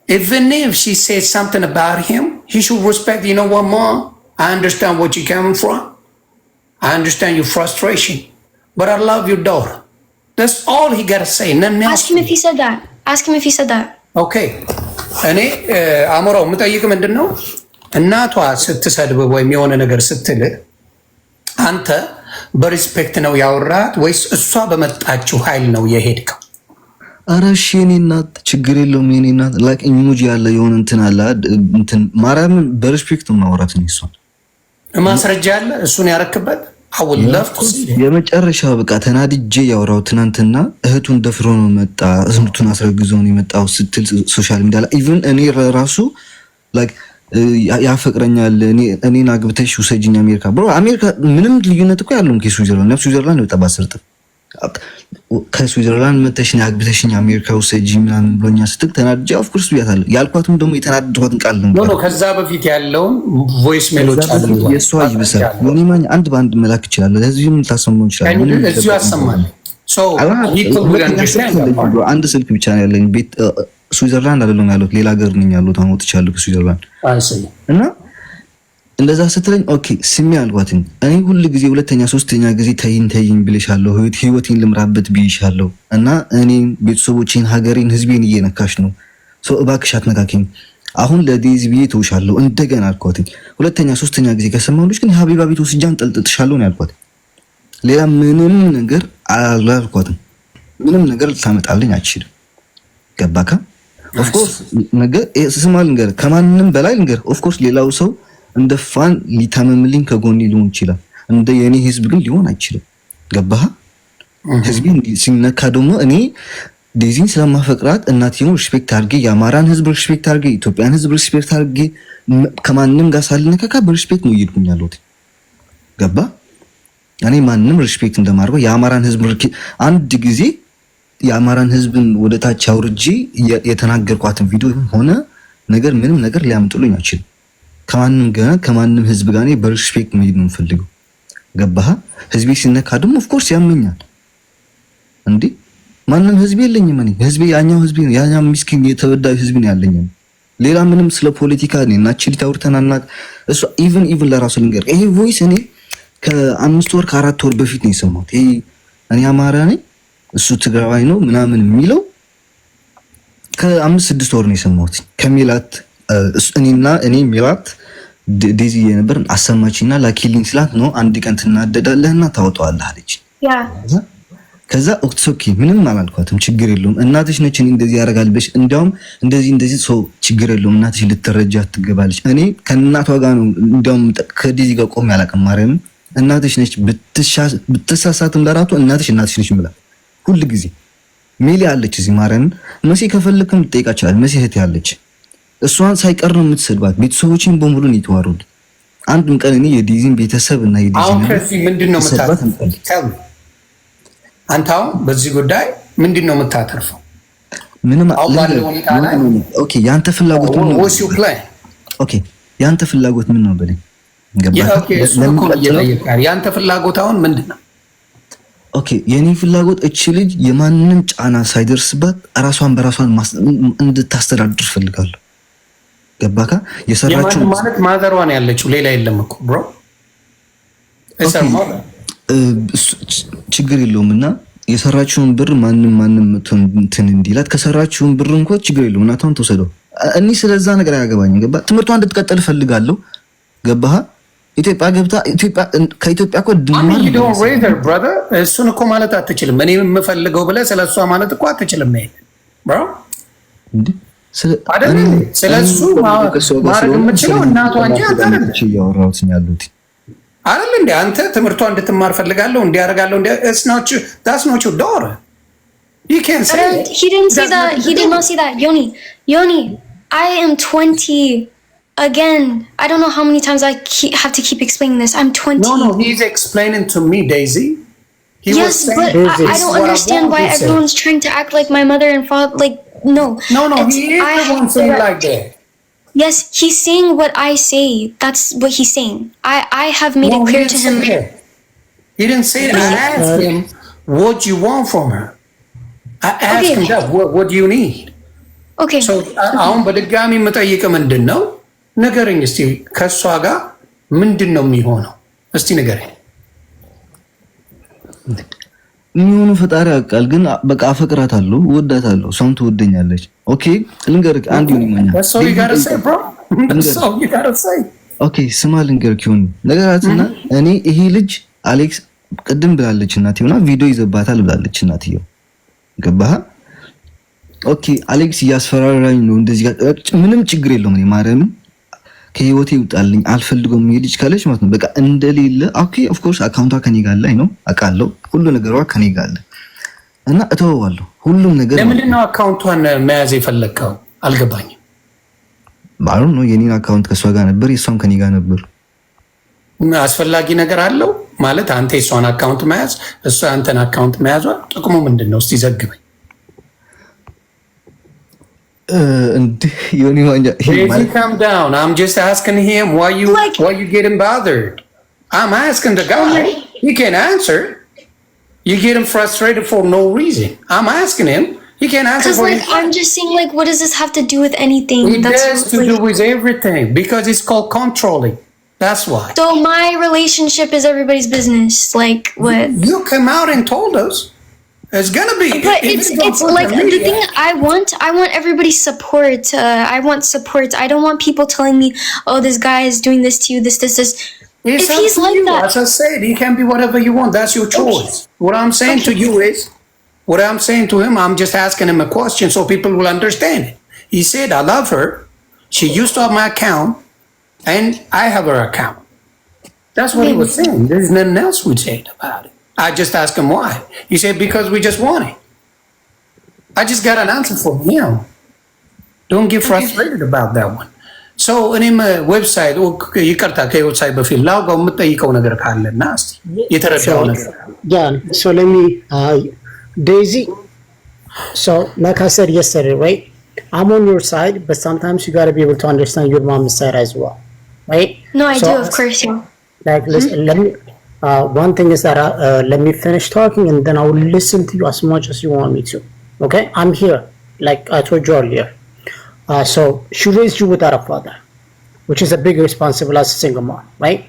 Even if she says something about him, he should respect, you know what, Mom? I understand what you're coming from. I understand your frustration. But I love your daughter. That's all he got to say. Nothing else. Ask him if he said that. Ask him if he said that. Okay. እኔ አሞራው የምጠይቅ ምንድን ነው እናቷ ስትሰድብ ወይም የሆነ ነገር ስትል አንተ በሪስፔክት ነው ያወራት ወይስ እሷ በመጣችው ኃይል ነው የሄድከው? ኧረ እሺ የኔ እናት ችግር የለውም የኔ እናት ላይክ ኢሞጂ ያለ የሆነ እንትን አለ እንትን ማርያምን በሪስፔክት ነው ማውራት ነው እሷን ማስረጃ አለ እሱን ያረክበት አውል ለፍት የመጨረሻ በቃ ተናድጄ ያወራው ትናንትና እህቱን ደፍሮ ነው መጣ እህቱን አስረግዞ ነው የመጣው ስትል ሶሻል ሚዲያ ላይ ኢቭን እኔ ራሱ ላይክ ያፈቅረኛል እኔን አግብተሽ ውሰጂኝ አሜሪካ ብሮ አሜሪካ ምንም ልዩነት እኮ ያለው ከስዊዘርላንድ ስዊዘርላንድ በጣም ባሰርጥ ከስዊዘርላንድ መተሽኝ አግብተሽኝ አሜሪካ ውሰጂኝ ምናምን ብሎኛ ስትል ተናድጄ ኦፍ ኮርስ ብያታለሁ ያልኳትም ደግሞ የተናደድኳትን ቃል ነው ኖ ከዛ በፊት ያለውን ቮይስ ሜሎች አሉ የሷ ይብሳል የኔ ማኝ አንድ ባንድ መላክ ይችላል ለዚህም ታሰሙ ይችላል እዚሁ ያሰማል ሶ አንድ ስልክ ብቻ ነው ያለኝ ቤት ስዊዘርላንድ አይደለም ያለው ሌላ ሀገር ነኝ ያለው ታሞጥቻለሁ ከስዊዘርላንድ እና እንደዛ ስትለኝ ኦኬ ስሚ አልኳትኝ እኔ ሁሉ ጊዜ ሁለተኛ ሶስተኛ ጊዜ ተይኝ ብለሻለሁ ህይወቴን ልምራበት ብይሻለሁ እና እኔ ቤተሰቦቼን ሀገሬን ህዝቤን እየነካሽ ነው ሶ እባክሽ አትነካኪኝ አሁን ለዲዚ ብዬ ተውሻለሁ እንደገና አልኳትኝ ሁለተኛ ሶስተኛ ጊዜ ከሰማሁልሽ ግን ሀቢባ ቤት ወስጃን ጠልጥጥሻለሁ ነው ያልኳት ሌላ ምንም ነገር አላልኳትም ምንም ነገር ልታመጣልኝ አትችልም ገባካ ኦፍ ኮርስ ነገር ስማል ነገር ከማንንም በላይ ነገር ኦፍ ኮርስ ሌላው ሰው እንደ ፋን ሊታመምልኝ ከጎኔ ሊሆን ይችላል እንደ የኔ ህዝብ ግን ሊሆን አይችልም ገባህ ህዝብ ሲነካ ደግሞ እኔ ዴዚን ስለማፈቅራት እናቴን ሪስፔክት አድርጌ የአማራን ህዝብ ሪስፔክት አድርጌ ኢትዮጵያን ህዝብ ሪስፔክት አድርጌ ከማንንም ጋር ሳልነካካ በሪስፔክት ነው እየሄድኩኝ ያለሁት ገባ እኔ ማንንም ሪስፔክት እንደማድረገው የአማራን ህዝብ አንድ ጊዜ የአማራን ህዝብን ወደታች አውርጄ የተናገርኳትን ቪዲዮ ሆነ ነገር ምንም ነገር ሊያምጡልኝ አይችልም ከማንም ህዝብ ጋር እኔ በሪስፔክት መሄድ ነው የምፈልገው ገባህ ህዝቤ ሲነካ ደግሞ ኦፍ ኮርስ ያመኛል እንዴ ማንም ህዝብ የለኝም እኔ ህዝቤ ያኛው ህዝብ ነው ያኛው ምስኪን የተበዳይ ህዝብ ነው ያለኝ ሌላ ምንም ስለ ፖለቲካ እኔና ችሊት አውርተናልና እሱ ኢቭን ለራሱ ልንገር ይሄ ቮይስ እኔ ከ5 ወር ከ4 ወር በፊት ነው የሰማሁት ይሄ እኔ አማራ ነኝ እሱ ትግራዋይ ነው ምናምን የሚለው ከ5-6 ወር ነው የሰማሁት ከሚላት እኔ ሚላት ዴዚ የነበር አሰማችኝና ላኪሊንግ ስላት ነው አንድ ቀን ትናደዳለህና ታወጣዋለህ አለች ያ ከዛ ኦኬ ምንም አላልኳትም ችግር የለውም እናትሽ ነች እኔ እንደዚህ ያረጋልበሽ እንዲያውም እንደዚህ ሰው ችግር የለውም እናትሽ ልትረጃ ትገባለች እኔ ከእናቷ ጋር ነው እንዲያውም ከዴዚ ጋር ቆሜ አላውቅም ማርያም እናትሽ ነች ብትሳሳትም ለራቱ እናትሽ ነች ምላ ሁሉ ጊዜ ሜሊ አለች እዚህ ማርያም መሲ ከፈለክም ትጠይቃችኋል መሲ እህት ያለች እሷን ሳይቀር ነው የምትሰድባት ቤተሰቦችን በሙሉ ነው የተዋሩት አንድም ቀን እኔ የዲዚን ቤተሰብ እና የዲዚን ምንድነው የምታተርፈው አንታው በዚህ ጉዳይ ምንድነው የምታተርፈው ምንም ኦኬ ያንተ ፍላጎት ምን ነው ኦኬ ያንተ ፍላጎት ምን ነው በለኝ ያንተ ፍላጎት አሁን ምንድነው ኦኬ የኔ ፍላጎት እቺ ልጅ የማንንም ጫና ሳይደርስባት ራሷን በራሷን እንድታስተዳድር ፈልጋለሁ ገባካ የሰራችው ማለት ማዘሯን ያለችው ሌላ የለም እኮ ብሮ ችግር የለውምና የሰራችውን ብር ማንንም እንትን እንዲላት ከሰራችውን ብር እንኳን ችግር የለውም እናቷን ተወሰደው እኔ ስለዛ ነገር አያገባኝም ገባ ትምህርቷን እንድትቀጥል ፈልጋለሁ ገባህ ኢትዮጵያ ገብታ ከኢትዮጵያ እኮ ድማር እሱን እኮ ማለት አትችልም እኔ የምፈልገው ብለህ ስለሷ ማለት እኮ አትችልም ብሮ እንዴ ስለሱ ማረግ የምትችለው እናቷ እንጂ አታረግ እያወራሁት ያሉት አይደል እንዴ? አንተ ትምህርቷ እንድትማር ፈልጋለሁ እንዲያደርጋለሁ that's not your daughter. You can't say that. He didn't say that. He did not say that. Yoni, I am 20. Again, I don't know how many times I have to keep explaining this. I'm 20. No, he's explaining to me, Daisy. He was Yes, saying, but I don't understand why everyone's trying to act like my mother and father. Like, no. No, he is the one saying like that. Yes, he's saying what I say. That's what he's saying. I have made it clear to him. He didn't say that. I asked him, what you want from her? I asked him that. What do you need? Okay. So, አሁን በድጋሚ የምጠይቅህ ምንድን ነው? ንገረኝ እስቲ ከእሷ ጋር ምንድን ነው የሚሆነው? እስቲ ንገረኝ። የሚሆኑ ፈጣሪ ያውቃል። ግን በቃ አፈቅራታለሁ፣ እወዳታለሁ፣ እሷም ትወደኛለች። ኦኬ ልንገርህ፣ አንድ ይሁን ይመኛል። ኦኬ ስማ ልንገርህ ይሁን ነገራትና እኔ ይሄ ልጅ አሌክስ ቅድም ብላለች እናትየውና ቪዲዮ ይዘባታል ብላለች እናትየው። ገባህ? ኦኬ አሌክስ እያስፈራራኝ ነው እንደዚህ ጋር ምንም ችግር የለውም። እኔ ማርያምን ከህይወቴ ይውጣልኝ አልፈልገውም ይልጅ ካለች ማለት ነው በቃ እንደሌለ ኦኬ ኦፍ ኮርስ አካውንቷ ከኔ ጋር ላይ ነው አውቃለሁ። ሁሉ ነገሯ ከኔ ጋር አለ እና እተወዋለሁ ሁሉም ነገር። ለምንድን ነው አካውንቷን መያዝ የፈለግከው? አልገባኝም። ማለት ነው የኔን አካውንት ከሷ ጋር ነበር፣ የሷም ከኔ ጋር ነበር። አስፈላጊ ነገር አለው ማለት አንተ የሷን አካውንት መያዝ እሷ አንተን አካውንት መያዟ ጥቅሙ ምንድን ነው? እስቲ ዘግበኝ። Daisy, calm down. I'm just asking him why you getting bothered. I'm asking the guy. He can't answer. You get him frustrated for no reason. I'm asking him. He can't answer for you. I'm just saying, like, what does this have to do with anything? It has to do with everything because it's called controlling. That's why. So my relationship is everybody's business. Like, what? You came out and told us. It's gonna be. But it's like the thing I want everybody's support. I want support. I don't want people telling me, "Oh, this guy is doing this to you. This." If he's like that, as I said, he can be whatever you want. That's your choice. What I'm saying to you is, what I'm saying to him, I'm just asking him a question so people will understand it. He said, "I love her. She used to have my account, and I have her account." That's what he was saying. There's nothing else we said about it. I just asked him why. He said, because we just want it. I just got an answer from him. Don't get frustrated about that one. So, እኔም ዌብሳይት ይቅርታ ከዌብሳይት በፊት ላውጋው የምጠይቀው ነገር ካለ እና እስቲ የተረዳው ነገር so let me Daisy, so like I said yesterday, right? I'm on your side, but sometimes you got to be able to understand your mom's side as well, right? No, I do, of course, yeah. Like, listen, let me one thing is that let me finish talking and then I will listen to you as much as you want me to. Okay? I'm here, like I told you earlier. So she raised you without a father, which is a big responsibility as a single mom, right?